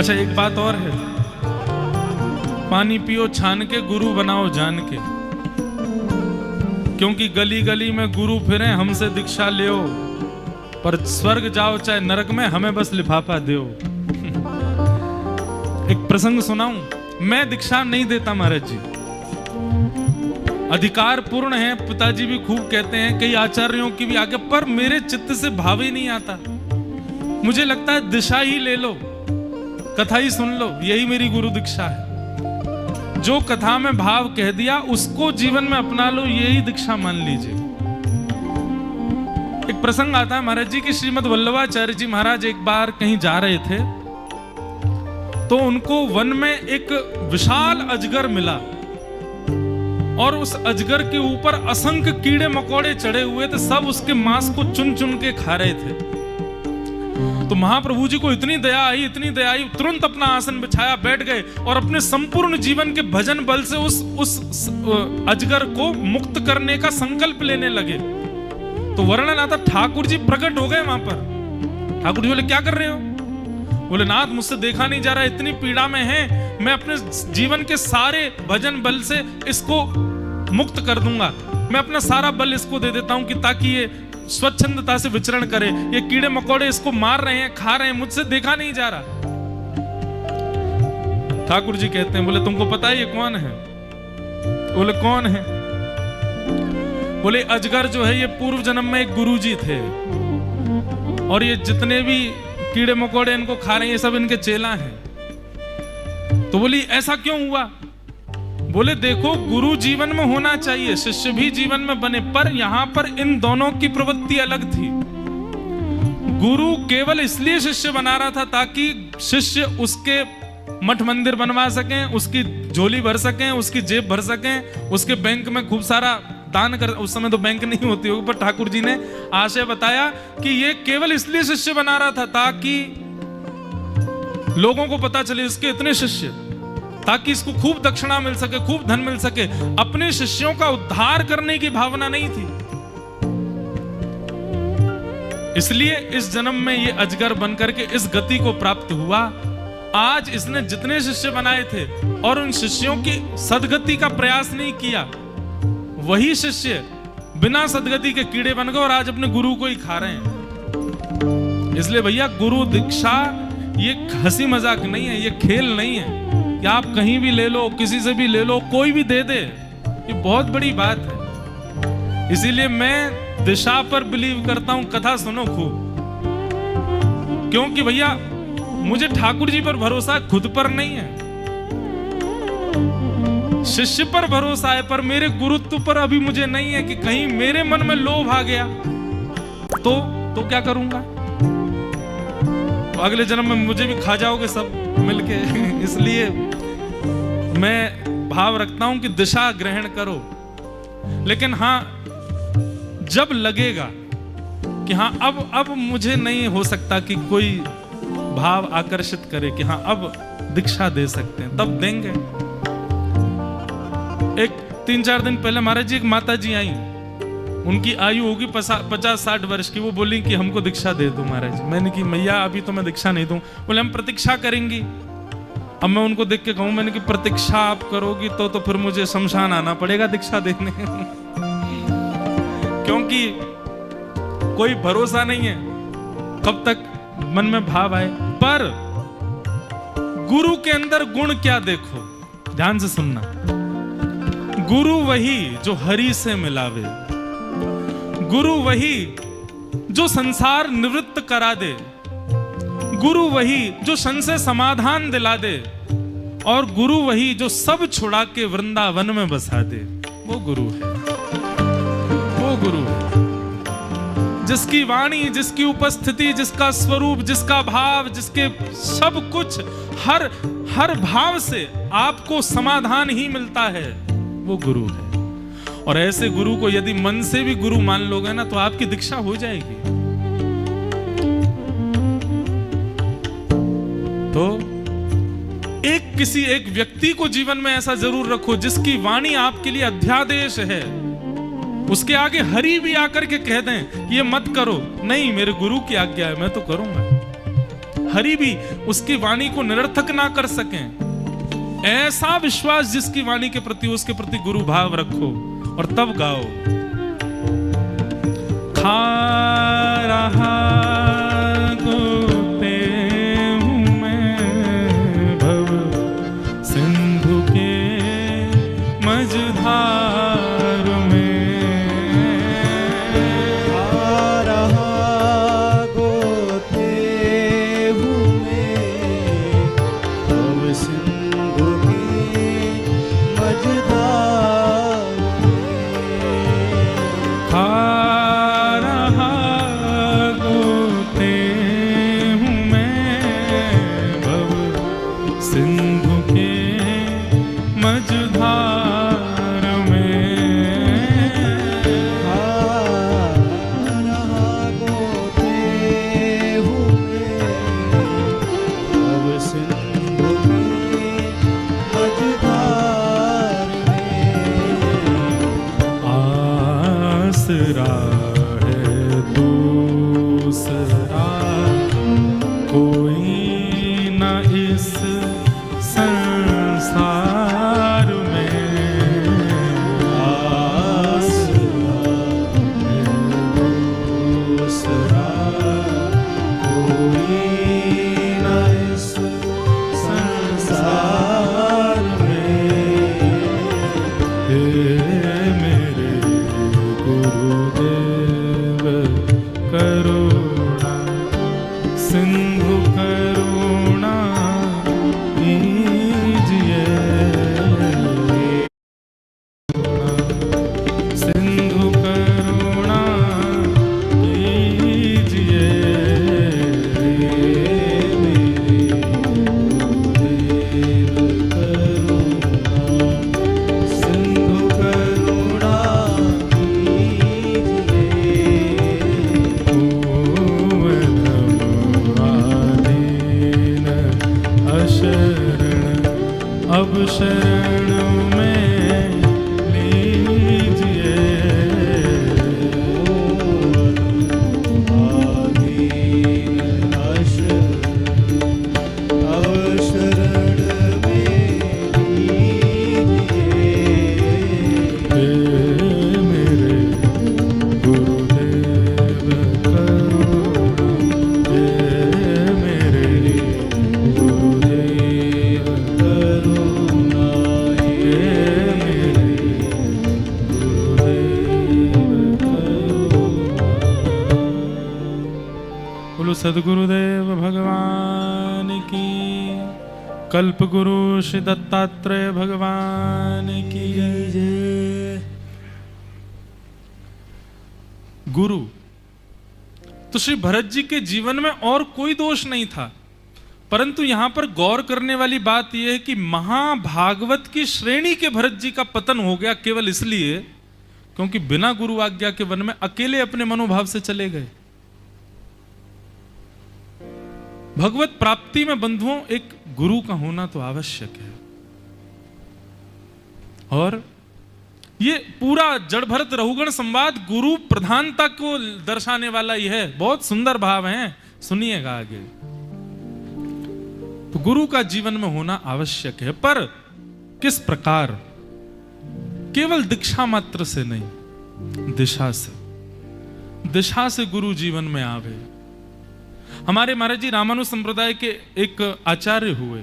अच्छा एक बात और है, पानी पियो छान के, गुरु बनाओ जान के, क्योंकि गली गली में गुरु फिरे, हमसे दीक्षा लियो, पर स्वर्ग जाओ चाहे नरक में, हमें बस लिफाफा दियो। एक प्रसंग सुनाऊं, मैं दीक्षा नहीं देता महाराज जी, अधिकार पूर्ण है, पिताजी भी खूब कहते हैं, कई आचार्यों की भी आगे, पर मेरे चित्त से भाव ही नहीं आता। मुझे लगता है दिशा ही ले लो, कथा ही सुन लो, यही मेरी गुरु दीक्षा है। जो कथा में भाव कह दिया उसको जीवन में अपना लो, यही दीक्षा मान लीजिए। एक प्रसंग आता है महाराज जी की, श्रीमद् वल्लभाचार्य जी महाराज एक बार कहीं जा रहे थे, तो उनको वन में एक विशाल अजगर मिला और उस अजगर के ऊपर असंख्य कीड़े मकोड़े चढ़े हुए थे, सब उसके मांस को चुन चुन के खा रहे थे। तो महाप्रभु जी को इतनी दया आई, इतनी दया आई, तुरंत अपना आसन बिछाया, बैठ गए और अपने संपूर्ण जीवन के भजन बल से उस अजगर को मुक्त करने का संकल्प लेने लगे। तो वर्णन आता, ठाकुर जी प्रकट हो गए वहां पर। ठाकुर जी बोले क्या कर रहे हो? बोले नाथ मुझसे देखा नहीं जा रहा, इतनी पीड़ा में है, मैं अपने जीवन के सारे भजन बल से इसको मुक्त कर दूंगा, मैं अपना सारा बल इसको दे देता हूं कि ताकि ये स्वच्छंदता से विचरण करे, ये कीड़े मकोड़े इसको मार रहे हैं, खा रहे हैं, मुझसे देखा नहीं जा रहा। ठाकुर जी कहते हैं, बोले तुमको पता है ये कौन है? बोले कौन है? बोले अजगर जो है ये पूर्व जन्म में एक गुरु जी थे, और ये जितने भी कीड़े मकोड़े इनको खा रहे हैं, ये सब इनके चेला हैं। तो बोली ऐसा क्यों हुआ? बोले देखो, गुरु जीवन में होना चाहिए, शिष्य भी जीवन में बने, पर यहां पर इन दोनों की प्रवृत्ति अलग थी। गुरु केवल इसलिए शिष्य बना रहा था ताकि शिष्य उसके मठ मंदिर बनवा सकें, उसकी झोली भर सकें, उसकी जेब भर सकें, उसके बैंक में खूब सारा दान कर। उस समय तो बैंक नहीं होती होगी, पर ठाकुर जी ने आशय बताया कि ये केवल इसलिए शिष्य बना रहा था ताकि लोगों को पता चले इसके इतने शिष्य, ताकि इसको खूब दक्षिणा मिल सके, खूब धन मिल सके। अपने शिष्यों का उद्धार करने की भावना नहीं थी। इसलिए इस जन्म में ये अजगर बनकर के इस गति को प्राप्त हुआ। आज इसने जितने शिष्य बनाए थे और उन शिष्यों की सदगति का प्रयास नहीं किया, वही शिष्य बिना सदगति के कीड़े बन गए और आज अपने गुरु को ही खा रहे हैं। इसलिए भैया गुरु दीक्षा ये हंसी मजाक नहीं है, ये खेल नहीं है कि आप कहीं भी ले लो, किसी से भी ले लो, कोई भी दे दे, ये बहुत बड़ी बात है। इसीलिए मैं दिशा पर बिलीव करता हूं, कथा सुनो खूब, क्योंकि भैया मुझे ठाकुर जी पर भरोसा खुद पर नहीं है, शिष्य पर भरोसा है, पर मेरे गुरुत्व पर अभी मुझे नहीं है कि कहीं मेरे मन में लोभ आ गया तो क्या करूंगा? तो अगले जन्म में मुझे भी खा जाओगे सब मिलके। इसलिए मैं भाव रखता हूं कि दिशा ग्रहण करो, लेकिन हां जब लगेगा कि हां अब मुझे नहीं हो सकता कि कोई भाव आकर्षित करे कि हां अब दीक्षा दे सकते हैं, तब देंगे। एक 3-4 दिन पहले महाराज जी एक माता जी आई, उनकी आयु होगी 50-60 वर्ष की, वो बोली कि हमको दीक्षा दे दो महाराज जी। मैंने कि मैया अभी तो मैं दीक्षा नहीं दूं। बोले हम प्रतीक्षा करेंगी। अब मैं उनको देख के कहूं, मैंने कि प्रतीक्षा आप करोगी तो फिर मुझे शमशान आना पड़ेगा दीक्षा देने। क्योंकि कोई भरोसा नहीं है कब तक मन में भाव आए। पर गुरु के अंदर गुण क्या देखो, ध्यान से सुनना। गुरु वही जो हरि से मिलावे, गुरु वही जो संसार निवृत्त करा दे, गुरु वही जो संशय समाधान दिला दे, और गुरु वही जो सब छुड़ा के वृंदावन में बसा दे। वो गुरु है, वो गुरु है जिसकी वाणी, जिसकी उपस्थिति, जिसका स्वरूप, जिसका भाव, जिसके सब कुछ हर भाव से आपको समाधान ही मिलता है, वो गुरु है। और ऐसे गुरु को यदि मन से भी गुरु मान लोगे ना, तो आपकी दीक्षा हो जाएगी। तो किसी एक व्यक्ति को जीवन में ऐसा जरूर रखो जिसकी वाणी आपके लिए अध्यादेश है। उसके आगे हरि भी आकर के कह दें कि ये मत करो, नहीं मेरे गुरु की आज्ञा है, मैं तो करूंगा। हरि भी उसकी वाणी को निरर्थक ना कर सकें। ऐसा विश्वास जिसकी वाणी के प्रति, उसके प्रति गुरु भाव रखो और तब गाओ। खा रहा गोते हूँ मैं भव सिंधु के मझधार में। खा रहा गोते हूँ मैं भव सिंधु के मझधार में। खा अब शरण में लीजिए। अब शरण में लीजिए। मेरे गुरुदेव करुणा, मेरे गुरुदेव करुणा, बोलो सद्गुरुदेव भगवान की, कल्प गुरु श्री दत्तात्रेय भगवान की जय। गुरु तो श्री भरत जी के जीवन में और कोई दोष नहीं था, परंतु यहां पर गौर करने वाली बात यह है कि महाभागवत की श्रेणी के भरत जी का पतन हो गया केवल इसलिए क्योंकि बिना गुरु आज्ञा के वन में अकेले अपने मनोभाव से चले गए। भगवत प्राप्ति में बंधुओं एक गुरु का होना तो आवश्यक है, और ये पूरा जड़ भरत रहुगण संवाद गुरु प्रधानता को दर्शाने वाला ही है। बहुत सुंदर भाव है, सुनिएगा आगे। तो गुरु का जीवन में होना आवश्यक है, पर किस प्रकार? केवल दीक्षा मात्र से नहीं, दिशा से, दिशा से गुरु जीवन में आवे। हमारे महाराज जी रामानुज संप्रदाय के एक आचार्य हुए,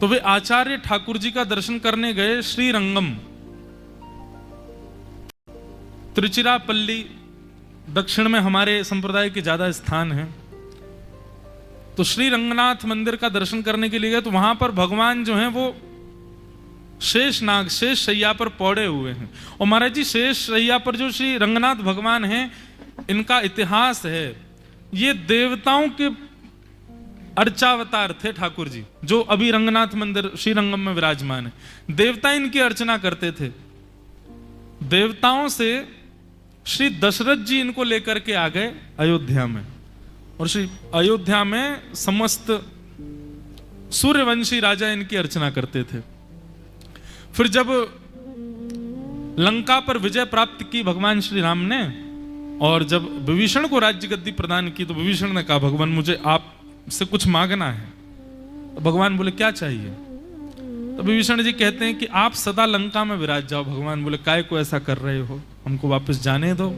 तो वे आचार्य ठाकुर जी का दर्शन करने गए श्रीरंगम, त्रिचिरापल्ली दक्षिण में हमारे संप्रदाय के ज्यादा स्थान हैं। तो श्री रंगनाथ मंदिर का दर्शन करने के लिए गए, तो वहां पर भगवान जो हैं वो शेष नाग, शेष शैया पर पौड़े हुए हैं। और महाराज जी शेष शैया पर जो श्री रंगनाथ भगवान हैं, इनका इतिहास है, ये देवताओं के अर्चावतार थे ठाकुर जी, जो अभी रंगनाथ मंदिर श्रीरंगम में विराजमान है। देवता इनकी अर्चना करते थे। देवताओं से श्री दशरथ जी इनको लेकर के आ गए अयोध्या में, और श्री अयोध्या में समस्त सूर्यवंशी राजा इनकी अर्चना करते थे। फिर जब लंका पर विजय प्राप्त की भगवान श्री राम ने, और जब विभीषण को राज्य गद्दी प्रदान की तो विभीषण ने कहा भगवान मुझे आपसे कुछ मांगना है। तो भगवान बोले क्या चाहिए? तो विभीषण जी कहते हैं कि आप सदा लंका में विराज जाओ। भगवान बोले काय को ऐसा कर रहे हो, हमको वापस जाने दो।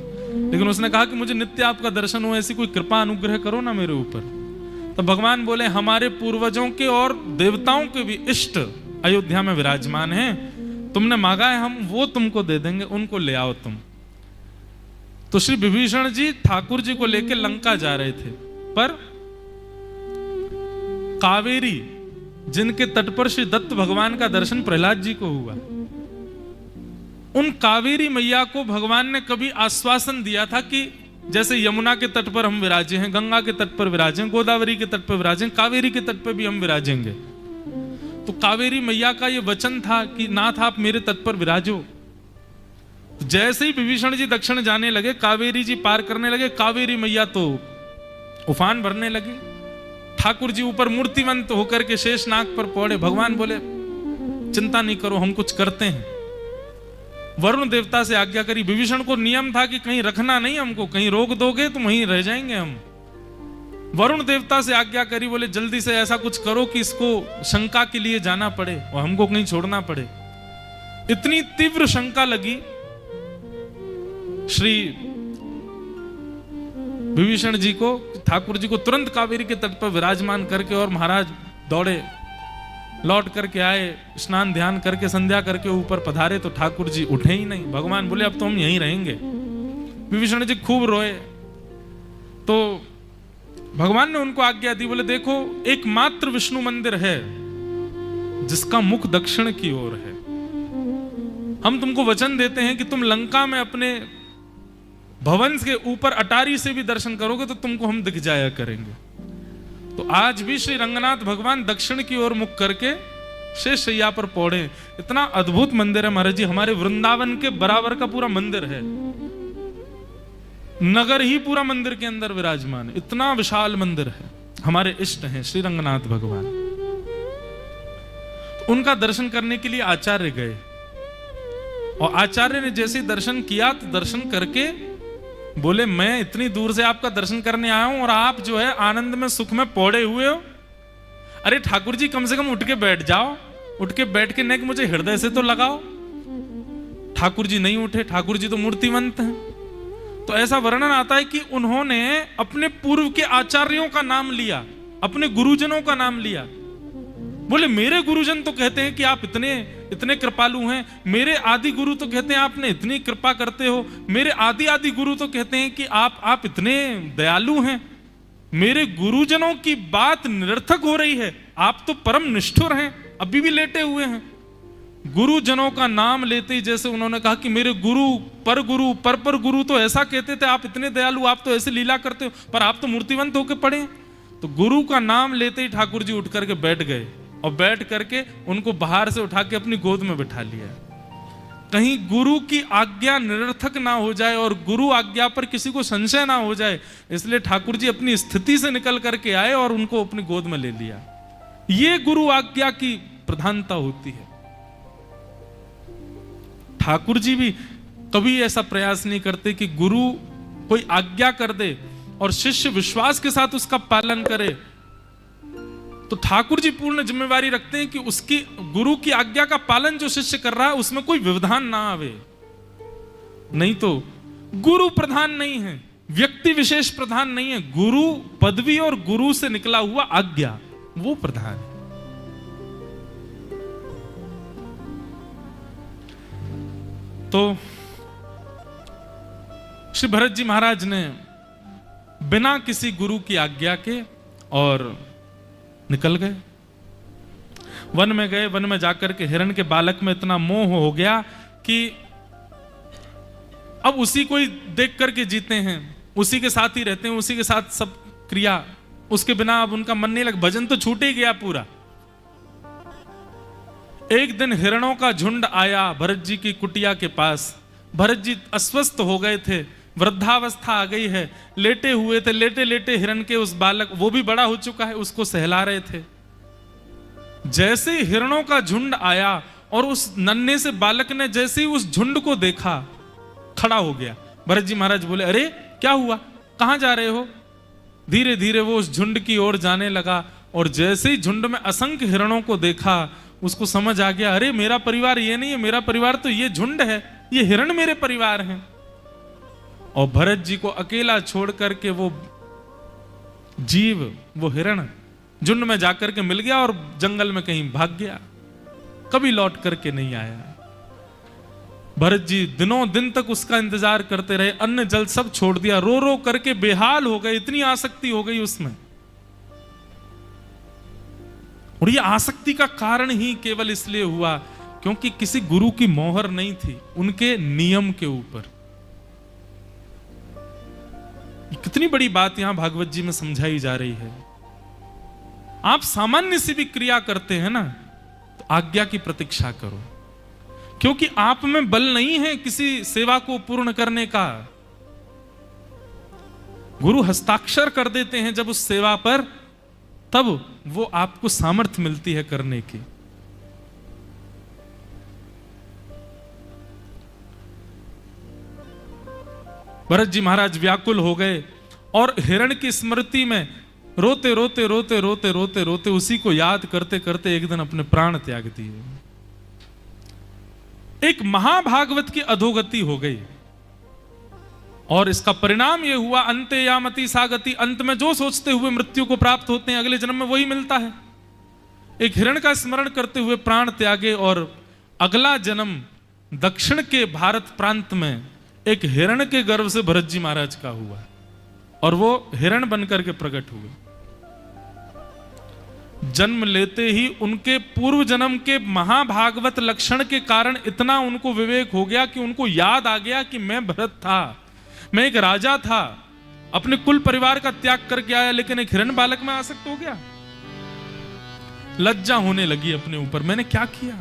लेकिन उसने कहा कि मुझे नित्य आपका दर्शन हो, ऐसी कोई कृपा अनुग्रह करो ना मेरे ऊपर। तो भगवान बोले हमारे पूर्वजों के और देवताओं के भी इष्ट अयोध्या में विराजमान हैं, तुमने मांगा है हम वो तुमको दे देंगे, उनको ले आओ तुम। तो श्री विभीषण जी ठाकुर जी को लेकर लंका जा रहे थे, पर कावेरी जिनके तट पर श्री दत्त भगवान का दर्शन प्रहलाद जी को हुआ, उन कावेरी मैया को भगवान ने कभी आश्वासन दिया था कि जैसे यमुना के तट पर हम विराजे हैं, गंगा के तट पर विराजे हैं, गोदावरी के तट पर विराजे हैं, कावेरी के तट पर भी हम विराजेंगे। तो कावेरी मैया का यह वचन था कि नाथ आप मेरे तट पर विराजो। जैसे ही विभीषण जी दक्षिण जाने लगे, कावेरी जी पार करने लगे, कावेरी मैया तो उफान भरने लगी। ठाकुर जी ऊपर मूर्तिमंत होकर के शेषनाग पर पौड़े। भगवान बोले चिंता नहीं करो, हम कुछ करते हैं। वरुण देवता से आज्ञा करी। विभीषण को नियम था कि कहीं रखना नहीं हमको, कहीं रोक दोगे तो वहीं रह जाएंगे हम। वरुण देवता से आज्ञा करी, बोले जल्दी से ऐसा कुछ करो कि इसको शंका के लिए जाना पड़े और हमको कहीं छोड़ना पड़े। इतनी तीव्र शंका लगी श्री विभीषण जी को, ठाकुर जी को तुरंत कावेरी के तट पर विराजमान करके, और महाराज दौड़े, लौट करके आए, स्नान ध्यान करके संध्या करके ऊपर पधारे तो ठाकुर जी उठे ही नहीं। भगवान बोले अब तो हम यहीं रहेंगे। विभीषण जी खूब रोए। तो भगवान ने उनको आज्ञा दी, बोले देखो एकमात्र विष्णु मंदिर है जिसका मुख दक्षिण की ओर है। हम तुमको वचन देते हैं कि तुम लंका में अपने भवन के ऊपर अटारी से भी दर्शन करोगे तो तुमको हम दिख जाया करेंगे। तो आज भी श्री रंगनाथ भगवान दक्षिण की ओर मुख करके शेष शैया पर पौड़े। इतना अद्भुत मंदिर है महाराज जी, हमारे वृंदावन के बराबर का पूरा मंदिर है, नगर ही पूरा मंदिर के अंदर विराजमान है। इतना विशाल मंदिर है, हमारे इष्ट हैं श्री रंगनाथ भगवान। तो उनका दर्शन करने के लिए आचार्य गए, और आचार्य ने जैसे दर्शन किया तो दर्शन करके बोले मैं इतनी दूर से आपका दर्शन करने आया हूं और आप जो है आनंद में सुख में पौड़े हुए हो। अरे ठाकुर जी कम से कम उठ के बैठ जाओ, उठ के बैठ के नेक मुझे हृदय से तो लगाओ। ठाकुर जी नहीं उठे, ठाकुर जी तो मूर्तिमंत हैं। तो ऐसा वर्णन आता है कि उन्होंने अपने पूर्व के आचार्यों का नाम लिया, अपने गुरुजनों का नाम लिया। बोले मेरे गुरुजन तो कहते हैं कि आप इतने इतने कृपालु हैं, मेरे आदि गुरु तो कहते हैं आपने इतनी कृपा करते हो, मेरे आदि आदि गुरु तो कहते हैं कि आप इतने दयालु हैं। मेरे गुरुजनों की बात निरर्थक हो रही है, आप तो परम निष्ठुर हैं, अभी भी लेटे हुए हैं। गुरुजनों का नाम लेते ही जैसे उन्होंने कहा कि मेरे गुरु पर गुरु तो ऐसा कहते थे, आप इतने दयालु, आप तो ऐसे लीला करते हो, पर आप तो मूर्तिवंत होकर पड़े। तो गुरु का नाम लेते ही ठाकुर जी उठ करके बैठ गए, और बैठ करके उनको बाहर से उठा के अपनी गोद में बिठा लिया। कहीं गुरु की आज्ञा निरर्थक ना हो जाए और गुरु आज्ञा पर किसी को संशय ना हो जाए, इसलिए ठाकुर जी अपनी स्थिति से निकल करके आए और उनको अपनी गोद में ले लिया। ये गुरु आज्ञा की प्रधानता होती है। ठाकुर जी भी कभी ऐसा प्रयास नहीं करते कि गुरु कोई आज्ञा कर दे और शिष्य विश्वास के साथ उसका पालन करे। तो ठाकुर जी पूर्ण जिम्मेवारी रखते हैं कि उसकी गुरु की आज्ञा का पालन जो शिष्य कर रहा है उसमें कोई व्यवधान ना आवे। नहीं तो गुरु प्रधान नहीं है, व्यक्ति विशेष प्रधान नहीं है, गुरु पदवी और गुरु से निकला हुआ आज्ञा वो प्रधान है। तो श्री भरत जी महाराज ने बिना किसी गुरु की आज्ञा के और निकल गए, वन में गए। वन में जाकर के हिरण के बालक में इतना मोह हो गया कि अब उसी को ही देख करके जीते हैं, उसी के साथ ही रहते हैं, उसी के साथ सब क्रिया, उसके बिना अब उनका मन नहीं लगा। भजन तो छूट ही गया पूरा। एक दिन हिरणों का झुंड आया भरत जी की कुटिया के पास। भरत जी अस्वस्थ हो गए थे, वृद्धावस्था आ गई है, लेटे हुए थे। लेटे लेटे हिरण के उस बालक, वो भी बड़ा हो चुका है, उसको सहला रहे थे। जैसे ही हिरणों का झुंड आया और उस नन्हे से बालक ने जैसे ही उस झुंड को देखा, खड़ा हो गया। भरत जी महाराज बोले अरे क्या हुआ, कहां जा रहे हो? धीरे धीरे वो उस झुंड की ओर जाने लगा और जैसे ही झुंड में असंख्य हिरणों को देखा उसको समझ आ गया, अरे मेरा परिवार ये नहीं है, मेरा परिवार तो ये झुंड है, ये हिरण मेरे परिवार हैं। और भरत जी को अकेला छोड़ करके वो जीव, वो हिरण झुंड में जाकर के मिल गया और जंगल में कहीं भाग गया, कभी लौट करके नहीं आया। भरत जी दिनों दिन तक उसका इंतजार करते रहे, अन्न जल सब छोड़ दिया, रो रो करके बेहाल हो गए, इतनी आसक्ति हो गई उसमें। और ये आसक्ति का कारण ही केवल इसलिए हुआ क्योंकि किसी गुरु की मोहर नहीं थी उनके नियम के ऊपर। कितनी बड़ी बात यहां भागवत जी में समझाई जा रही है। आप सामान्य सी भी क्रिया करते हैं ना, तो आज्ञा की प्रतीक्षा करो, क्योंकि आप में बल नहीं है किसी सेवा को पूर्ण करने का। गुरु हस्ताक्षर कर देते हैं जब उस सेवा पर, तब वो आपको सामर्थ्य मिलती है करने की। भरत जी महाराज व्याकुल हो गए और हिरण की स्मृति में रोते रोते रोते रोते रोते रोते उसी को याद करते करते एक दिन अपने प्राण त्याग दिए। एक महाभागवत की अधोगति हो गई और इसका परिणाम यह हुआ, अंते यामति सागति, अंत में जो सोचते हुए मृत्यु को प्राप्त होते हैं अगले जन्म में वही मिलता है। एक हिरण का स्मरण करते हुए प्राण त्यागे और अगला जन्म दक्षिण के भारत प्रांत में एक हिरण के गर्भ से भरत जी महाराज का हुआ और वो हिरण बनकर के प्रकट हुए। जन्म लेते ही उनके पूर्व जन्म के महाभागवत लक्षण के कारण इतना उनको विवेक हो गया कि उनको याद आ गया कि मैं भरत था, मैं एक राजा था, अपने कुल परिवार का त्याग करके आया, लेकिन एक हिरण बालक में आसक्त हो गया। लज्जा होने लगी अपने ऊपर, मैंने क्या किया।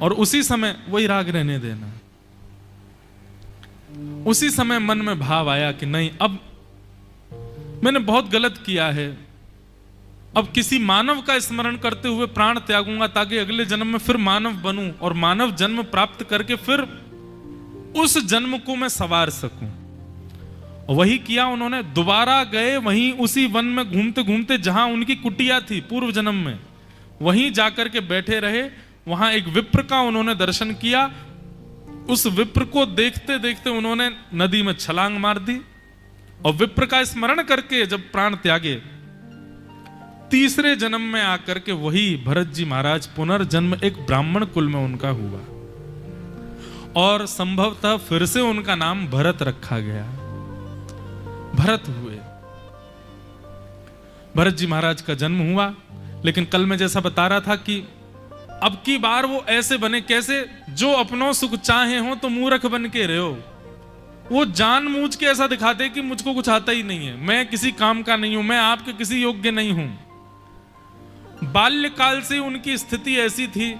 और उसी समय वही राग रहने देना, उसी समय मन में भाव आया कि नहीं, अब मैंने बहुत गलत किया है, अब किसी मानव का स्मरण करते हुए प्राण त्यागूंगा ताकि अगले जन्म में फिर मानव बनूं और मानव जन्म प्राप्त करके फिर उस जन्म को मैं सवार सकूं। वही किया उन्होंने। दोबारा गए वहीं उसी वन में घूमते घूमते जहां उनकी कुटिया थी पूर्व जन्म में, वहीं जाकर के बैठे रहे। वहां एक विप्र का उन्होंने दर्शन किया। उस विप्र को देखते देखते उन्होंने नदी में छलांग मार दी और विप्र का स्मरण करके जब प्राण त्यागे, तीसरे जन्म में आकर के वही भरत जी महाराज पुनर्जन्म एक ब्राह्मण कुल में उनका हुआ और संभवतः फिर से उनका नाम भरत रखा गया। भरत हुए, भरत जी महाराज का जन्म हुआ। लेकिन कल मैं जैसा बता रहा था कि अब की बार वो ऐसे बने, कैसे, जो अपनों सुख चाहे हो तो मूर्ख बन के रहो। वो जानबूझ के ऐसा दिखाते कि मुझको कुछ आता ही नहीं है, मैं किसी काम का नहीं हूं, मैं आपके किसी योग्य नहीं हूं। बाल्यकाल से उनकी स्थिति ऐसी थी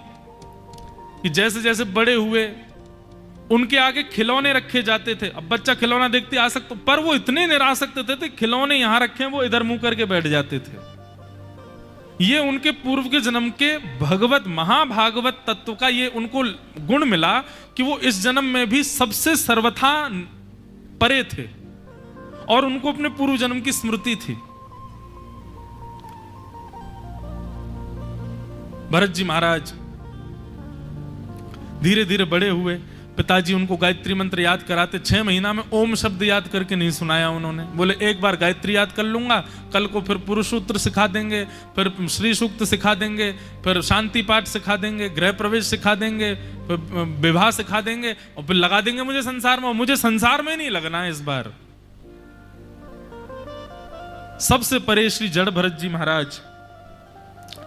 कि जैसे जैसे बड़े हुए उनके आगे खिलौने रखे जाते थे। अब बच्चा खिलौना देखते आसक्त, पर वो इतने निरासक्त थे खिलौने यहां रखे वो इधर मुंह करके बैठ जाते थे। ये उनके पूर्व के जन्म के भगवत महाभागवत तत्व का ये उनको गुण मिला कि वो इस जन्म में भी सबसे सर्वथा परे थे और उनको अपने पूर्व जन्म की स्मृति थी। भरत जी महाराज धीरे धीरे बड़े हुए। पिताजी उनको गायत्री मंत्र याद कराते। 6 महीना में ओम शब्द याद करके नहीं सुनाया उन्होंने। बोले एक बार गायत्री याद कर लूंगा, कल को फिर पुरुष सूत्र सिखा देंगे, फिर श्री सूक्त सिखा देंगे, फिर शांति पाठ सिखा देंगे, गृह प्रवेश सिखा देंगे, फिर विवाह सिखा देंगे और फिर लगा देंगे मुझे संसार में। और मुझे संसार में नहीं लगना है इस बार। सबसे परे श्री जड़ भरत जी महाराज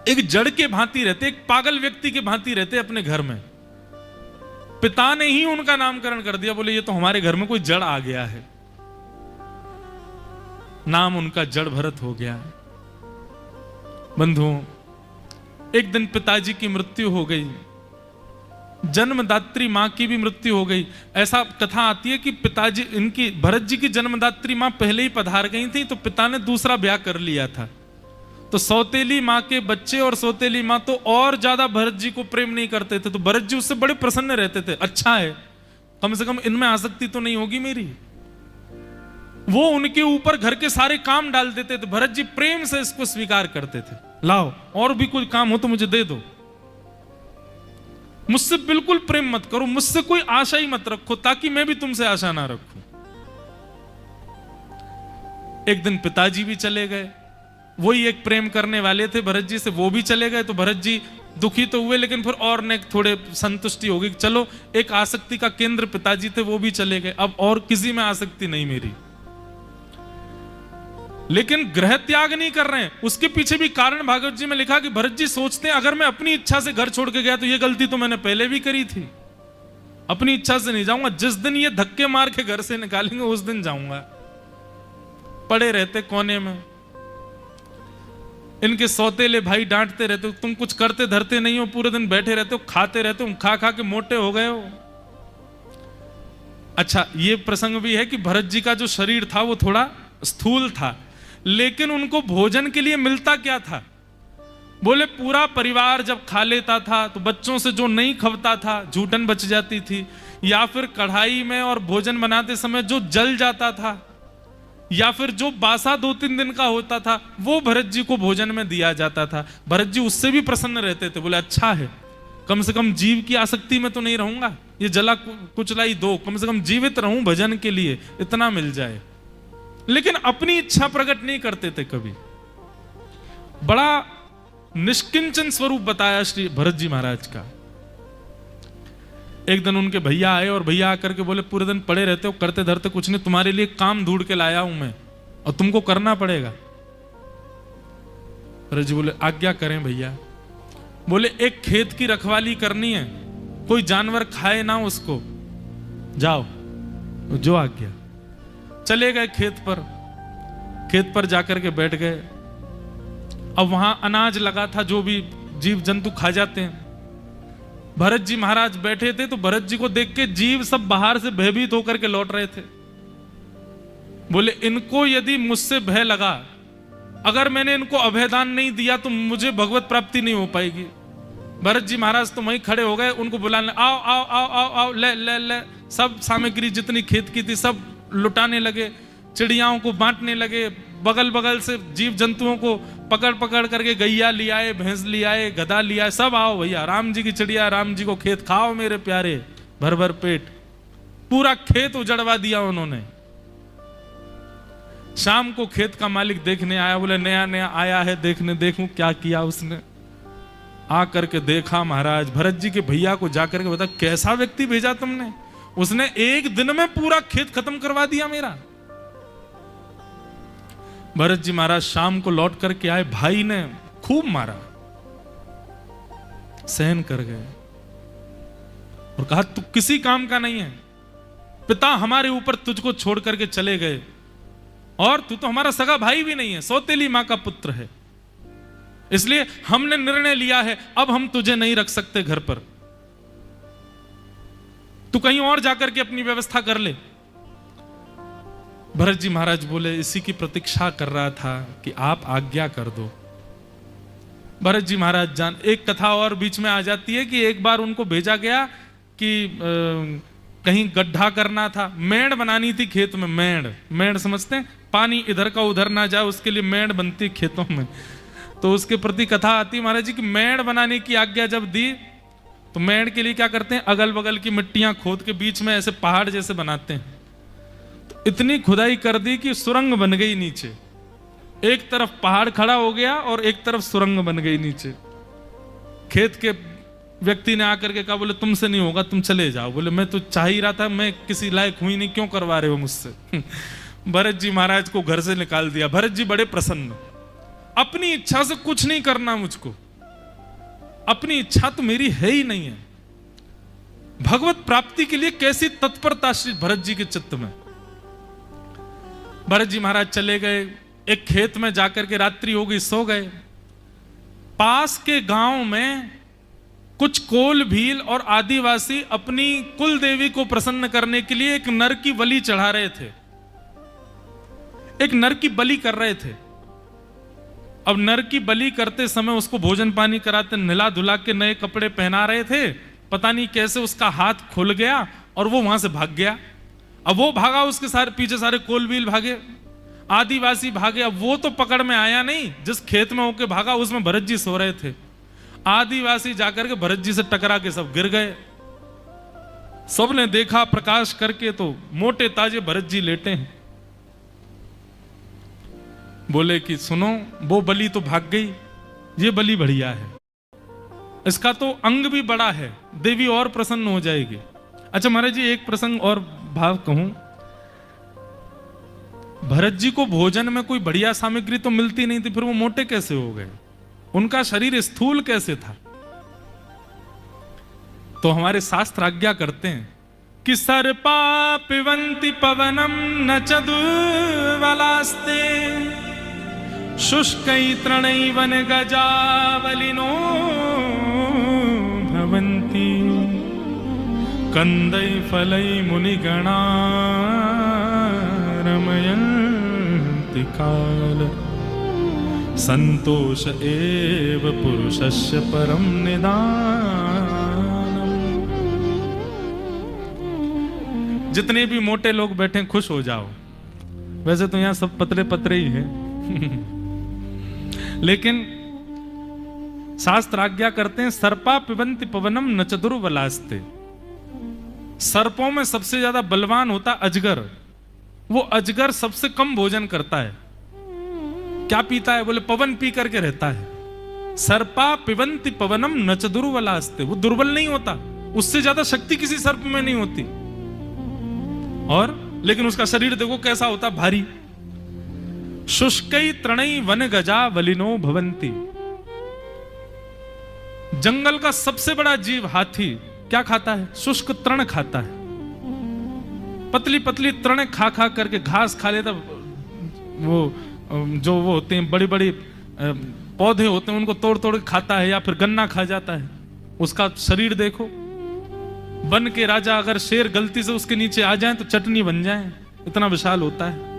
एक जड़ के भांति रहते, एक पागल व्यक्ति के भांति रहते अपने घर में। पिता ने ही उनका नामकरण कर दिया, बोले ये तो हमारे घर में कोई जड़ आ गया है। नाम उनका जड़ भरत हो गया। बंधुओं, एक दिन पिताजी की मृत्यु हो गई, जन्मदात्री मां की भी मृत्यु हो गई। ऐसा कथा आती है कि पिताजी, इनकी भरत जी की जन्मदात्री मां पहले ही पधार गई थी, तो पिता ने दूसरा ब्याह कर लिया था। तो सौतेली मां के बच्चे और सौतेली मां तो और ज्यादा भरत जी को प्रेम नहीं करते थे, तो भरत जी उससे बड़े प्रसन्न रहते थे। अच्छा है, कम से कम इनमें आसक्ति तो नहीं होगी मेरी। वो उनके ऊपर घर के सारे काम डाल देते थे। भरत जी प्रेम से इसको स्वीकार करते थे, लाओ और भी कोई काम हो तो मुझे दे दो, मुझसे बिल्कुल प्रेम मत करो, मुझसे कोई आशा ही मत रखो, ताकि मैं भी तुमसे आशा ना रखूं। एक दिन पिताजी भी चले गए, वही एक प्रेम करने वाले थे भरत जी से, वो भी चले गए। तो भरत जी दुखी तो हुए, लेकिन फिर और ने थोड़े संतुष्टि हो गई, चलो एक आसक्ति का केंद्र पिताजी थे वो भी चले गए, अब और किसी में आसक्ति नहीं मेरी। लेकिन ग्रह त्याग नहीं कर रहे हैं। उसके पीछे भी कारण भागवत जी में लिखा कि भरत जी सोचते हैं अगर मैं अपनी इच्छा से घर छोड़ के गया तो ये गलती तो मैंने पहले भी करी थी, अपनी इच्छा से नहीं जाऊंगा, जिस दिन ये धक्के मार के घर से निकालेंगे उस दिन जाऊंगा। पड़े रहते कोने में, इनके सौतेले भाई डांटते रहते हो, तुम कुछ करते धरते नहीं हो, पूरे दिन बैठे रहते हो, खाते रहते हो, खा खा के मोटे हो गए हो। अच्छा, ये प्रसंग भी है कि भरत जी का जो शरीर था वो थोड़ा स्थूल था, लेकिन उनको भोजन के लिए मिलता क्या था? बोले पूरा परिवार जब खा लेता था तो बच्चों से जो नहीं खवता था जूठन बच जाती थी, या फिर कढ़ाई में और भोजन बनाते समय जो जल जाता था, या फिर जो बासा 2-3 दिन का होता था वो भरत जी को भोजन में दिया जाता था। भरत जी उससे भी प्रसन्न रहते थे, बोले अच्छा है, कम से कम जीव की आसक्ति में तो नहीं रहूंगा, ये जला कुचला ही दो, कम से कम जीवित रहूं भजन के लिए, इतना मिल जाए। लेकिन अपनी इच्छा प्रकट नहीं करते थे कभी। बड़ा निष्किंचन स्वरूप बताया श्री भरत जी महाराज का। एक दिन उनके भैया आए और भैया आकर के बोले पूरे दिन पड़े रहते हो, करते धरते कुछ नहीं, तुम्हारे लिए काम ढूंढ के लाया हूं मैं और तुमको करना पड़ेगा। भरत जी बोले आज्ञा करें भैया। बोले एक खेत की रखवाली करनी है, कोई जानवर खाए ना उसको, जाओ जो आज्ञा। चले गए खेत पर जाकर के बैठ गए। अब वहां अनाज लगा था जो भी जीव जंतु खा जाते हैं। भरत जी महाराज बैठे थे तो भरत जी को देख के जीव सब बाहर से भयभीत होकर के लौट रहे थे। बोले इनको यदि मुझसे भय लगा, अगर मैंने इनको अभयदान नहीं दिया तो मुझे भगवत प्राप्ति नहीं हो पाएगी। भरत जी महाराज तो वहीं खड़े हो गए, उनको बुलाने, आओ आओ आओ आओ आओ, ले ले ले, सब सामग्री जितनी खेत की थी सब लुटाने लगे, चिड़ियाओं को बांटने लगे, बगल बगल से जीव जंतुओं को पकड़ पकड़ करके गैया ले आए, भैंस ले आए, गधा ले आए, सब आओ भैया, राम जी की चिड़िया, राम जी को खेत खाओ मेरे प्यारे, भर भर पेट। पूरा खेत उजड़वा दिया उन्होंने। शाम को खेत का मालिक देखने आया, बोले नया नया आया है, देखूं क्या किया उसने। आकर के देखा महाराज, भरत जी के भैया को जाकर के बता कैसा व्यक्ति भेजा तुमने, उसने एक दिन में पूरा खेत खत्म करवा दिया मेरा। भरत जी महाराज शाम को लौट करके आए, भाई ने खूब मारा, सहन कर गए और कहा तू किसी काम का नहीं है, पिता हमारे ऊपर तुझको छोड़ करके चले गए और तू तो हमारा सगा भाई भी नहीं है, सौतेली मां का पुत्र है, इसलिए हमने निर्णय लिया है अब हम तुझे नहीं रख सकते घर पर, तू कहीं और जाकर के अपनी व्यवस्था कर ले। भरत जी महाराज बोले इसी की प्रतीक्षा कर रहा था कि आप आज्ञा कर दो। भरत जी महाराज जान, एक कथा और बीच में आ जाती है कि एक बार उनको भेजा गया कि कहीं गड्ढा करना था, मेड़ बनानी थी खेत में, मेड़ समझते हैं, पानी इधर का उधर ना जाए उसके लिए मेड़ बनती खेतों में। तो उसके प्रति कथा आती महाराज जी की मेड़ बनाने की आज्ञा जब दी तो मेड़ के लिए क्या करते हैं, अगल बगल की मिट्टियां खोद के बीच में ऐसे पहाड़ जैसे बनाते हैं। तो इतनी खुदाई कर दी कि सुरंग बन गई नीचे, एक तरफ पहाड़ खड़ा हो गया और एक तरफ सुरंग बन गई नीचे। खेत के व्यक्ति ने आकर के कहा बोले तुमसे नहीं होगा, तुम चले जाओ। बोले मैं तो चाह ही रहा था, मैं किसी लायक हुई नहीं, क्यों करवा रहे हो मुझसे। भरत जी महाराज को घर से निकाल दिया। भरत जी बड़े प्रसन्न, अपनी इच्छा से कुछ नहीं करना मुझको, अपनी इच्छा तो मेरी है ही नहीं है। भगवत प्राप्ति के लिए कैसी तत्परता श्री भरत जी के चित्त में। भरत जी महाराज चले गए, एक खेत में जाकर के रात्रि हो गई, सो गए। पास के गांव में कुछ कोल भील और आदिवासी अपनी कुल देवी को प्रसन्न करने के लिए एक नर की बलि चढ़ा रहे थे, एक नर की बलि कर रहे थे। अब नर की बलि करते समय उसको भोजन पानी कराते, नहला धुला के नए कपड़े पहना रहे थे। पता नहीं कैसे उसका हाथ खुल गया और वो वहां से भाग गया। अब वो भागा, उसके सारे पीछे सारे कोलबील भागे, आदिवासी भागे। अब वो तो पकड़ में आया नहीं, जिस खेत में होके भागा उसमें भरत जी सो रहे थे। आदिवासी जाकर के भरत जी से टकरा के सब गिर गए। सबने देखा प्रकाश करके तो मोटे ताजे भरत जी लेटे हैं। बोले कि सुनो, वो बलि तो भाग गई, ये बलि बढ़िया है, इसका तो अंग भी बड़ा है, देवी और प्रसन्न हो जाएगी। अच्छा महाराज जी, एक प्रसंग और भाव कहूं, भरत जी को भोजन में कोई बढ़िया सामग्री तो मिलती नहीं थी, फिर वो मोटे कैसे हो गए? उनका शरीर स्थूल कैसे था? तो हमारे शास्त्र आज्ञा करते हैं कि सर्पा पिबन्ति पवनम न चदुर्वलास्ते शुष्कै तृणैवन गजावलिनो भवन्ति कंदै फलै मुनिगणा रमयन्ति काल संतोष एव पुरुषस्य परम निदानम्। जितने भी मोटे लोग बैठे खुश हो जाओ, वैसे तो यहां सब पतले पतले ही हैं लेकिन शास्त्र आज्ञा करते हैं सर्पा पिबन्ति पवनम न चतुर्वलास्ते। सर्पों में सबसे ज्यादा बलवान होता अजगर। वो अजगर सबसे कम भोजन करता है। क्या पीता है? बोले पवन पी करके रहता है। सर्पा पिबन्ति पवनम न चतुर्वलास्ते। वो दुर्बल नहीं होता, उससे ज्यादा शक्ति किसी सर्प में नहीं होती। और लेकिन उसका शरीर देखो कैसा होता, भारी। शुष्कै तृणै वन गजा वलिनो भवन्ति। जंगल का सबसे बड़ा जीव हाथी क्या खाता है? शुष्क तृण खाता है। पतली पतली तृण खा खा करके घास खा लेता। वो जो वो होते हैं बड़ी बड़ी पौधे होते हैं, उनको तोड़ तोड़ खाता है, या फिर गन्ना खा जाता है। उसका शरीर देखो। वन के राजा अगर शेर गलती से उसके नीचे आ जाए तो चटनी बन जाए, इतना विशाल होता है।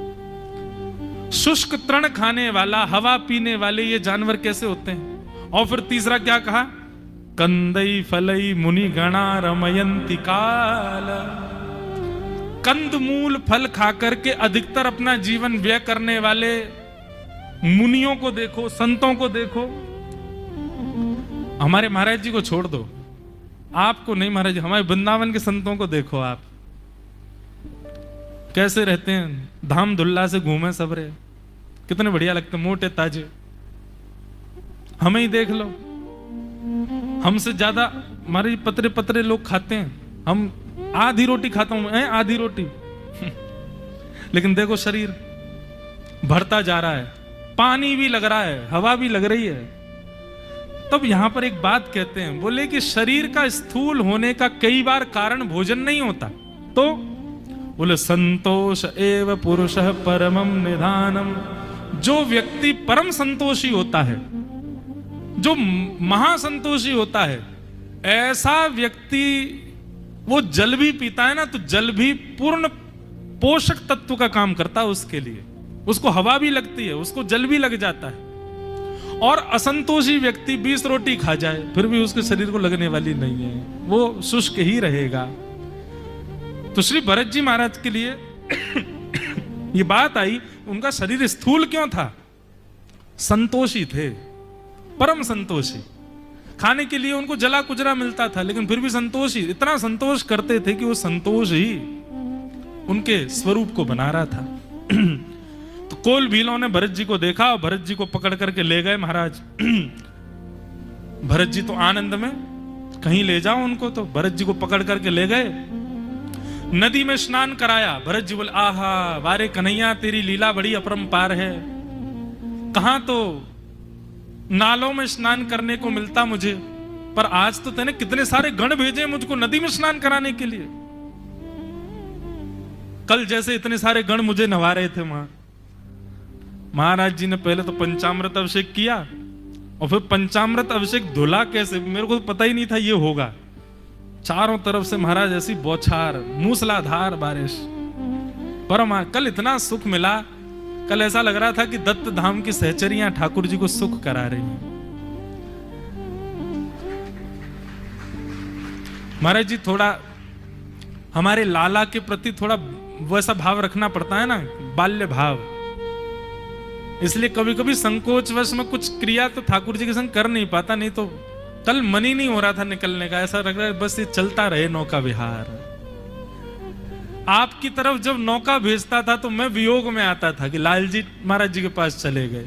शुष्क तृण खाने वाला, हवा पीने वाले ये जानवर कैसे होते हैं? और फिर तीसरा क्या कहा? कंदई फलई मुनि गणा रमयंती काल। कंद मूल फल खाकर के अधिकतर अपना जीवन व्यय करने वाले मुनियों को देखो, संतों को देखो। हमारे महाराज जी को छोड़ दो, आपको नहीं महाराज, हमारे वृंदावन के संतों को देखो। आप कैसे रहते हैं? धाम धुल्ला से घूमे सबरे, कितने बढ़िया लगते, मोटे ताजे। हमें ही देख लो, हमसे ज्यादा हमारे पतरे पतरे लोग खाते हैं। हम आधी रोटी खाता हूं, आधी रोटी लेकिन देखो शरीर बढ़ता जा रहा है, पानी भी लग रहा है, हवा भी लग रही है। तब यहां पर एक बात कहते हैं, बोले कि शरीर का स्थूल होने का कई बार कारण भोजन नहीं होता। तो बोले संतोष एव पुरुषः परमम निधानम। जो व्यक्ति परम संतोषी होता है, जो महासंतोषी होता है, ऐसा व्यक्ति वो जल भी पीता है ना, तो जल भी पूर्ण पोषक तत्व का काम करता है उसके लिए। उसको हवा भी लगती है, उसको जल भी लग जाता है। और असंतोषी व्यक्ति 20 रोटी खा जाए फिर भी उसके शरीर को लगने वाली नहीं है, वो शुष्क ही रहेगा। तो श्री भरत जी महाराज के लिए ये बात आई, उनका शरीर स्थूल क्यों था? संतोषी थे, परम संतोषी। खाने के लिए उनको जला कुजरा मिलता था, लेकिन फिर भी संतोषी, इतना संतोष करते थे कि वो संतोष ही उनके स्वरूप को बना रहा था। तो कोल भीलों ने भरत जी को देखा और भरत जी को पकड़ करके ले गए महाराज। भरत जी तो आनंद में, कहीं ले जाओ उनको। तो भरत जी को पकड़ करके ले गए, नदी में स्नान कराया। भरत जी बोले आहा वारे कन्हैया, तेरी लीला बड़ी अपरंपार है। कहां तो नालों में स्नान करने को मिलता मुझे, पर आज तो तूने कितने सारे गण भेजे मुझको नदी में स्नान कराने के लिए। कल जैसे इतने सारे गण मुझे नवा रहे थे वहां। महाराज जी ने पहले तो पंचामृत अभिषेक किया, और फिर पंचामृत अभिषेक धुला कैसे, मेरे को तो पता ही नहीं था ये होगा। चारों तरफ से महाराज ऐसी बौछार, मूसलाधार बारिश। परम कल इतना सुख मिला, कल ऐसा लग रहा था कि दत्त धाम की सहचरियां ठाकुर जी को सुख करा रही हैं। महाराज जी थोड़ा हमारे लाला के प्रति थोड़ा वैसा भाव रखना पड़ता है ना, बाल्य भाव। इसलिए कभी कभी संकोचवश में कुछ क्रिया तो ठाकुर जी के संग कर नहीं पाता, नहीं तो कल मन ही नहीं हो रहा था निकलने का, ऐसा लग रहा है बस ये चलता रहे नौका विहार। आपकी तरफ जब नौका भेजता था तो मैं वियोग में आता था कि लाल जी महाराज जी के पास चले गए,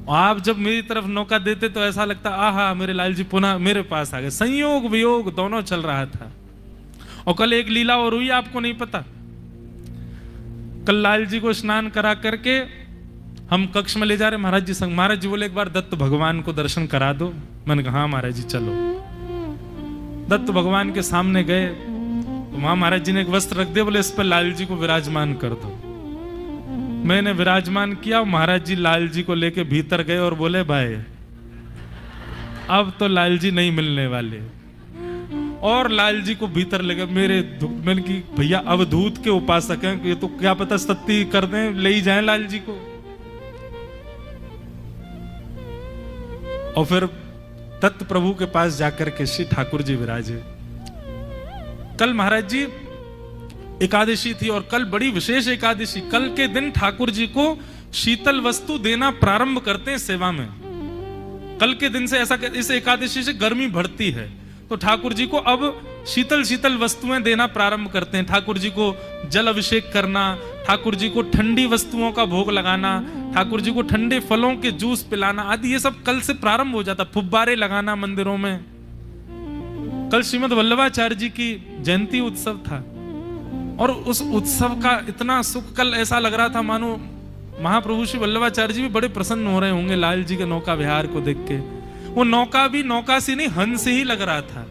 और आप जब मेरी तरफ नौका देते तो ऐसा लगता आहा मेरे लाल जी पुनः मेरे पास आ गए। संयोग वियोग दोनों चल रहा था। और कल एक लीला और हुई, आपको नहीं पता। कल लाल जी को स्नान करा करके हम कक्ष में ले जा रहे महाराज जी संग। महाराज जी बोले एक बार दत्त भगवान को दर्शन करा दो। मैंने कहा हाँ महाराज जी चलो। दत्त भगवान के सामने गए तो वहां महाराज जी ने एक वस्त्र रख दिया, बोले इस पर लाल जी को विराजमान कर दो। मैंने विराजमान किया, महाराज जी लाल जी को लेके भीतर गए और बोले भाई अब तो लाल जी नहीं मिलने वाले। और लाल जी को भीतर ले गए। मैंने की भैया अवधूत के उपासक हैं, ये तो क्या पता सत्ती कर दें, ले ही जाएं लाल जी को। और फिर दत्त प्रभु के पास जाकर के श्री ठाकुर जी विराजे। कल महाराज जी एकादशी थी और कल बड़ी विशेष एकादशी। कल के दिन ठाकुर जी को शीतल वस्तु देना प्रारंभ करते हैं सेवा में। कल के दिन से ऐसा, इस एकादशी से गर्मी बढ़ती है तो ठाकुर जी को अब शीतल शीतल वस्तुएं देना प्रारंभ करते हैं। ठाकुर जी को जल अभिषेक करना, ठाकुर जी को ठंडी वस्तुओं का भोग लगाना, ठाकुर जी को ठंडे फलों के जूस पिलाना आदि, ये सब कल से प्रारंभ हो जाता। फुब्बारे लगाना मंदिरों में। कल श्रीमद् वल्लभाचार्य जी की जयंती उत्सव था और उस उत्सव का इतना सुख, कल ऐसा लग रहा था मानो महाप्रभु श्री वल्लभाचार्य जी भी बड़े प्रसन्न हो रहे होंगे लाल जी के नौका विहार को देख के। वो नौका भी नौका सी नहीं, हंस ही लग रहा था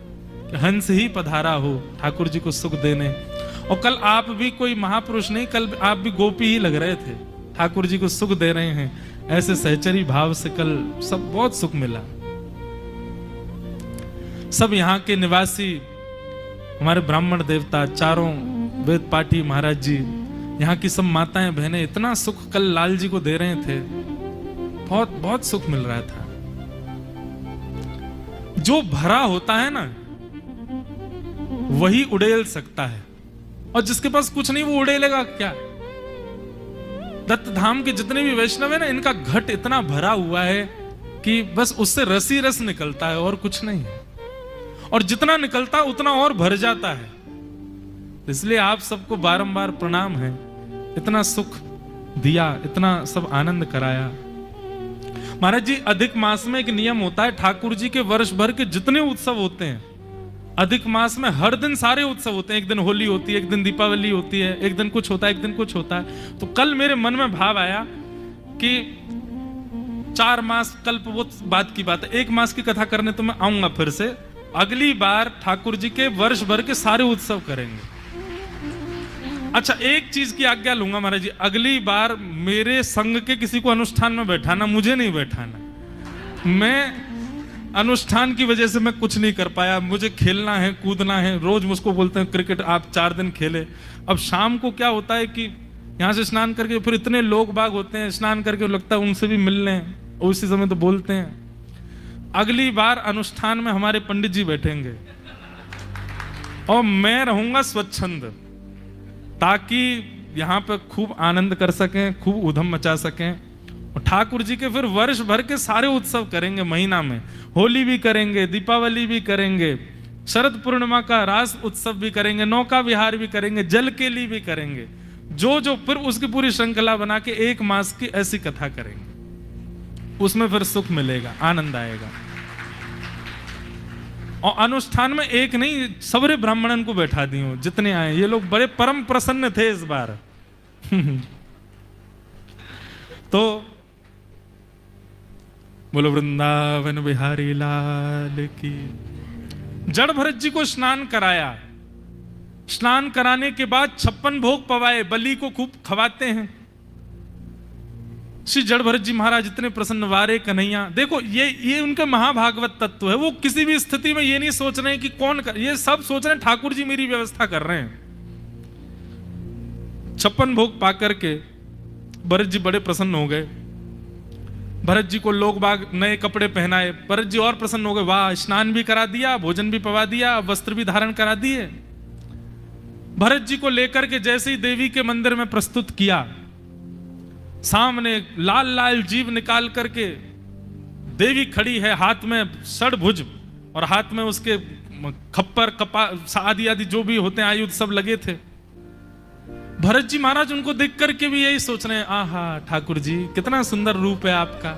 कि हंस ही पधारा हो ठाकुर जी को सुख देने। और कल आप भी कोई महापुरुष नहीं, कल आप भी गोपी ही लग रहे थे, ठाकुर जी को सुख दे रहे हैं। ऐसे सहचरी भाव से कल सब बहुत सुख मिला। सब यहाँ के निवासी, हमारे ब्राह्मण देवता, चारों वेद पाठी महाराज जी, यहाँ की सब माताएं बहनें इतना सुख कल लाल जी को दे रहे थे। बहुत बहुत सुख मिल रहा था। जो भरा होता है ना वही उड़ेल सकता है, और जिसके पास कुछ नहीं वो उड़ेलेगा क्या। दत्त धाम के जितने भी वैष्णव है ना, इनका घट इतना भरा हुआ है कि बस उससे रस ही रस निकलता है और कुछ नहीं है। और जितना निकलता उतना और भर जाता है। इसलिए आप सबको बारंबार प्रणाम है, इतना सुख दिया, इतना सब आनंद कराया। महाराज जी अधिक मास में एक नियम होता है, ठाकुर जी के वर्ष भर के जितने उत्सव होते हैं, अधिक मास में हर दिन सारे उत्सव होते हैं। एक दिन होली होती है, एक दिन दीपावली होती है, एक दिन कुछ होता है, एक दिन कुछ होता है। तो कल मेरे मन में भाव आया कि 4 मास कल्प वो बात की बात है, 1 मास की कथा करने तो मैं आऊंगा फिर से। अगली बार ठाकुर जी के वर्ष भर के सारे उत्सव करेंगे। अच्छा, एक चीज की आज्ञा लूंगा महाराज जी, अगली बार मेरे संग के किसी को अनुष्ठान में बैठाना, मुझे नहीं बैठाना। मैं अनुष्ठान की वजह से मैं कुछ नहीं कर पाया, मुझे खेलना है, कूदना है। रोज मुझको बोलते हैं क्रिकेट आप 4 दिन खेले। अब शाम को क्या होता है कि यहाँ से स्नान करके फिर इतने लोग बाग होते हैं, स्नान करके लगता है उनसे भी मिल लें, उसी समय तो बोलते हैं। अगली बार अनुष्ठान में हमारे पंडित जी बैठेंगे और मैं रहूंगा स्वच्छंद, ताकि यहाँ पे खूब आनंद कर सकें, खूब उधम मचा सकें। और ठाकुर जी के फिर वर्ष भर के सारे उत्सव करेंगे। महीना में होली भी करेंगे, दीपावली भी करेंगे, शरद पूर्णिमा का रास उत्सव भी करेंगे, नौका विहार भी करेंगे, जल के लिए भी करेंगे। जो फिर उसकी पूरी श्रृंखला बना के 1 मास की ऐसी कथा करेंगे। उसमें फिर सुख मिलेगा, आनंद आएगा। और अनुष्ठान में एक नहीं, सबरे ब्राह्मणन को बैठा दी हूं, जितने आए। ये लोग बड़े परम प्रसन्न थे इस बार। तो बोलो वृंदावन बिहारी लाल की। जड़ भरत जी को स्नान कराया। स्नान कराने के बाद 56 भोग पवाए, बलि को खूब खवाते हैं। श्री जड़ भरत जी महाराज इतने प्रसन्न, वारे कन्हैया। देखो ये उनका महाभागवत तत्व है। वो किसी भी स्थिति में ये नहीं सोच रहे हैं कि कौन कर, ये सब सोच रहे हैं ठाकुर जी मेरी व्यवस्था कर रहे हैं। 56 भोग पाकर के भरत जी बड़े प्रसन्न हो गए। भरत जी को लोग बाग नए कपड़े पहनाए। भरत जी और प्रसन्न हो गए, वाह, स्नान भी करा दिया, भोजन भी पवा दिया, वस्त्र भी धारण करा दिए। भरत जी को लेकर के जैसे ही देवी के मंदिर में प्रस्तुत किया, सामने लाल लाल जीभ निकाल करके देवी खड़ी है, हाथ में षडभुज और हाथ में उसके खप्पर कपा आदि आदि जो भी होते हैं आयुध सब लगे थे। भरत जी महाराज उनको देख करके भी यही सोच रहे हैं, आहा ठाकुर जी कितना सुंदर रूप है आपका,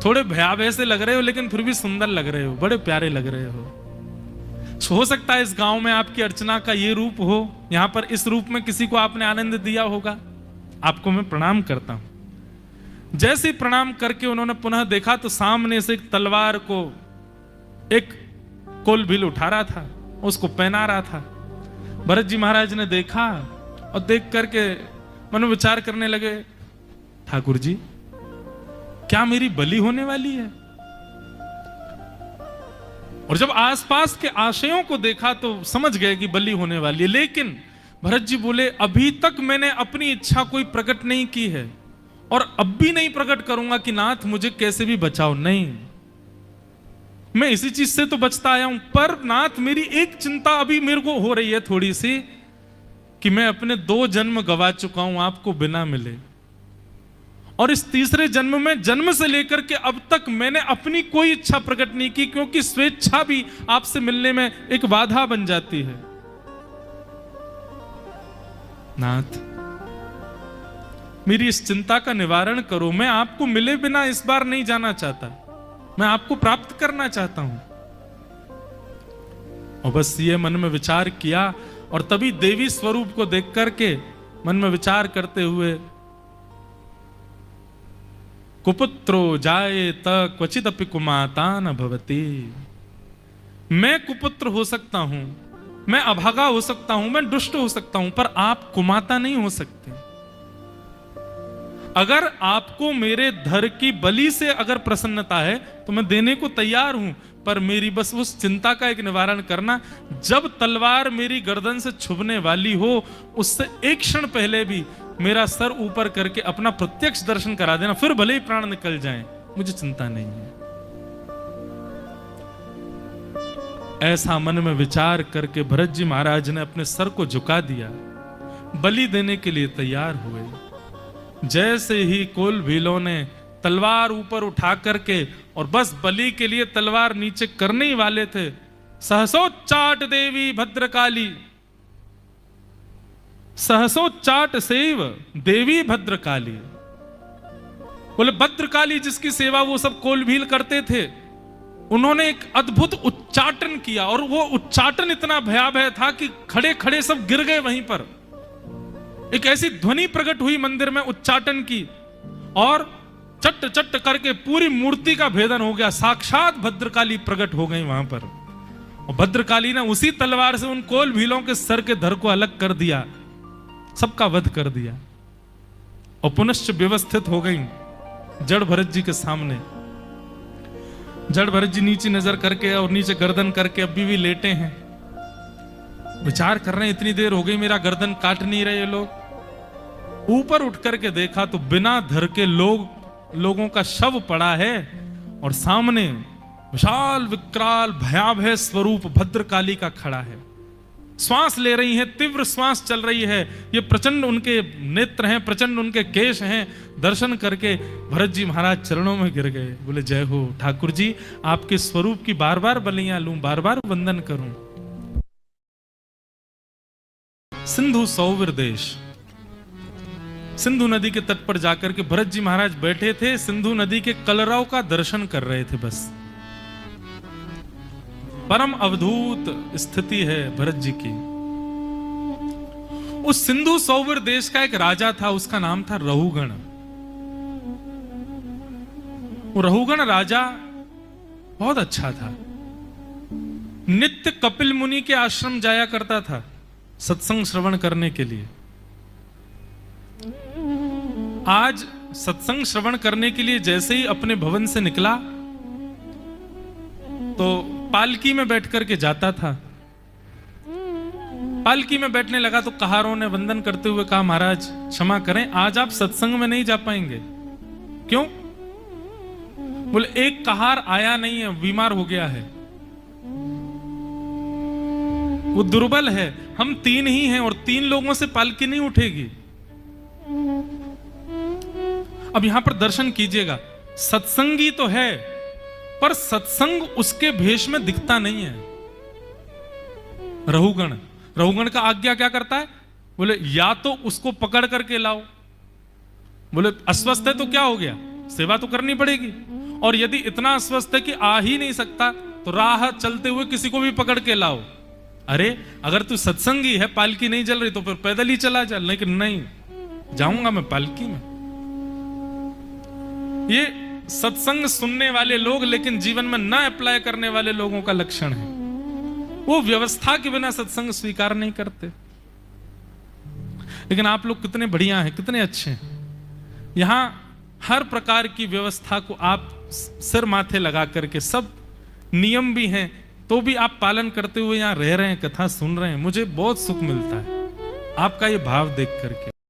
थोड़े भयावह से लग रहे हो लेकिन फिर भी सुंदर लग रहे हो, बड़े प्यारे लग रहे हो सकता है इस गांव में आपकी अर्चना का ये रूप हो, यहां पर इस रूप में किसी को आपने आनंद दिया होगा, आपको मैं प्रणाम करता हूं। जैसे प्रणाम करके उन्होंने पुनः देखा तो सामने से एक तलवार को एक कोलभील उठा रहा था, उसको पहना रहा था। भरत जी महाराज ने देखा और देख करके मन में विचार करने लगे, ठाकुर जी क्या मेरी बलि होने वाली है? और जब आसपास के आशयों को देखा तो समझ गए कि बलि होने वाली है। लेकिन भरत जी बोले, अभी तक मैंने अपनी इच्छा कोई प्रकट नहीं की है और अब भी नहीं प्रकट करूंगा कि नाथ मुझे कैसे भी बचाओ। नहीं, मैं इसी चीज से तो बचता आया हूं, पर नाथ मेरी एक चिंता अभी मेरे को हो रही है थोड़ी सी, कि मैं अपने 2 जन्म गवा चुका हूं आपको बिना मिले, और इस तीसरे जन्म में जन्म से लेकर के अब तक मैंने अपनी कोई इच्छा प्रकट नहीं की, क्योंकि स्वेच्छा भी आपसे मिलने में एक बाधा बन जाती है। नाथ मेरी इस चिंता का निवारण करो, मैं आपको मिले बिना इस बार नहीं जाना चाहता, मैं आपको प्राप्त करना चाहता हूं। और बस ये मन में विचार किया, और तभी देवी स्वरूप को देख करके मन में विचार करते हुए, कुपुत्रो जायेत क्वचिदपि कुमाता न भवति, मैं कुपुत्र हो सकता हूं, मैं अभागा हो सकता हूं, मैं दुष्ट हो सकता हूं, पर आप कुमाता नहीं हो सकते। अगर आपको मेरे धर की बलि से अगर प्रसन्नता है तो मैं देने को तैयार हूं, पर मेरी बस उस चिंता का एक निवारण करना, जब तलवार मेरी गर्दन से छुभने वाली हो उससे एक क्षण पहले भी मेरा सर ऊपर करके अपना प्रत्यक्ष दर्शन करा देना, फिर भले ही प्राण निकल जाएं, मुझे चिंता नहीं है। ऐसा मन में विचार करके भरत जी महाराज ने अपने सर को झुका दिया, बलि देने के लिए तैयार हुए। जैसे ही कोलभीलों ने तलवार ऊपर उठा करके और बस बलि के लिए तलवार नीचे करने ही वाले थे, सहसोच्चाट देवी भद्रकाली, सहसोच्चाट सेव देवी भद्रकाली। बोले भद्रकाली जिसकी सेवा वो सब कोलभील करते थे, उन्होंने एक अद्भुत उच्चाटन किया, और वो उच्चाटन इतना भयावह था कि खड़े खड़े सब गिर गए वहीं पर। एक ऐसी ध्वनि प्रकट हुई मंदिर में उच्चाटन की, और चट चट करके पूरी मूर्ति का भेदन हो गया, साक्षात भद्रकाली प्रकट हो गई वहां पर। और भद्रकाली ने उसी तलवार से उन कोलभीलों के सर के धड़ को अलग कर दिया, सबका वध कर दिया, और पुनश्च व्यवस्थित हो गई जड़ भरत जी के सामने। जड़ भरत जी नीचे नजर करके और नीचे गर्दन करके अभी भी लेटे हैं, विचार कर रहे हैं, इतनी देर हो गई मेरा गर्दन काट नहीं रहे ये लोग। ऊपर उठ करके देखा तो बिना धर के लोगों का शव पड़ा है, और सामने विशाल विकराल भयावह स्वरूप भद्रकाली का खड़ा है। श्वास ले रही है, तीव्र श्वास चल रही है, ये प्रचंड उनके नेत्र हैं, प्रचंड उनके केश हैं। दर्शन करके भरत जी महाराज चरणों में गिर गए, बोले जय हो ठाकुर जी, आपके स्वरूप की बार बार बलियां लूं, बार बार वंदन करूं। सिंधु सौवीर देश, सिंधु नदी के तट पर जाकर के भरत जी महाराज बैठे थे, सिंधु नदी के कलरव का दर्शन कर रहे थे। बस परम अवधूत स्थिति है भरत जी की। उस सिंधु सौवीर देश का एक राजा था, उसका नाम था रहुगण। वो रहुगण राजा बहुत अच्छा था, नित्य कपिल मुनि के आश्रम जाया करता था सत्संग श्रवण करने के लिए। आज सत्संग श्रवण करने के लिए जैसे ही अपने भवन से निकला तो पालकी में बैठ करके जाता था। पालकी में बैठने लगा तो कहारों ने वंदन करते हुए कहा, महाराज क्षमा करें, आज आप सत्संग में नहीं जा पाएंगे। क्यों? बोले एक कहार आया नहीं है, बीमार हो गया है। वो दुर्बल है। हम 3 ही हैं और 3 लोगों से पालकी नहीं उठेगी। अब यहां पर दर्शन कीजिएगा, सत्संगी तो है पर सत्संग उसके भेष में दिखता नहीं है। रहुगण का आज्ञा क्या करता है? बोले या तो उसको पकड़ करके लाओ, बोले अस्वस्थ है तो क्या हो गया, सेवा तो करनी पड़ेगी। और यदि इतना अस्वस्थ है कि आ ही नहीं सकता तो राह चलते हुए किसी को भी पकड़ के लाओ। अरे अगर तू सत्संगी है, पालकी नहीं चल रही तो फिर पैदल ही चला जा। लेकिन नहीं, जाऊंगा मैं पालकी में। ये सत्संग सुनने वाले लोग लेकिन जीवन में न अप्लाई करने वाले लोगों का लक्षण है। वो व्यवस्था के बिना सत्संग स्वीकार नहीं करते। लेकिन आप लोग कितने बढ़िया हैं, कितने अच्छे हैं। यहां हर प्रकार की व्यवस्था को आप सिर माथे लगा करके, सब नियम भी हैं तो भी आप पालन करते हुए यहां रह रहे हैं, कथा सुन रहे हैं। मुझे बहुत सुख मिलता है आपका ये भाव देख करके।